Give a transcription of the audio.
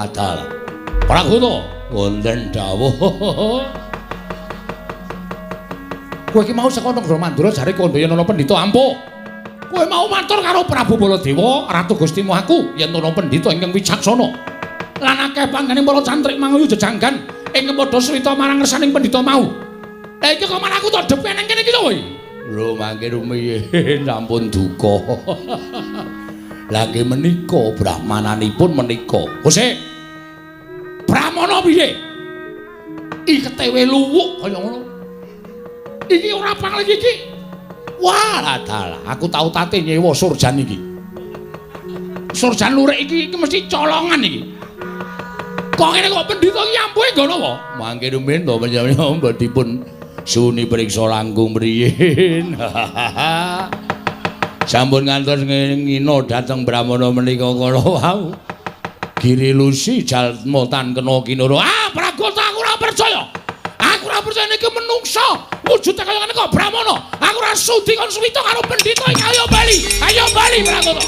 adal. Pragoto wonten dawuh. Kowe iki mau saka Negara Mandura jare kondo yen ana pendhita ampuh. Kowe mau matur karo Prabu Baladewa, Ratu Gustimu aku yen ana pendhita ingkang wicaksana. Lan akeh panggening para cantrik manguyu jejanggan ing padha srita marang ngersaning pendhita mau. Lah iki kok malah aku tok depen ning kene iki lho kowe. Lho mangke rumiyin sampun duka. Lagi menika brahmananipun menika. Ose. Brahmana piye? Iketewe luwuk kaya ngono. Iki ora pangling iki. Wah, dalah, aku tau tate nyewa surjan iki. Surjan lurik iki mesti colongan iki. Kok ngene kok pendhita iki ampuhe ngono apa? Mangke rumiyin to panjenengan dipun suni priksa langkung mriyin. Sampun ngantos ngino dhateng Brahmana menika kala wau. Giri lusi jalma tan kena kinara. Ah, Pragota aku ora percaya. Aku ora percaya niki menungsa. Wujude kaya ngene kok Brahmana. Aku ora sudi kon suwita karo pendhita iki. Ayo bali Pragota.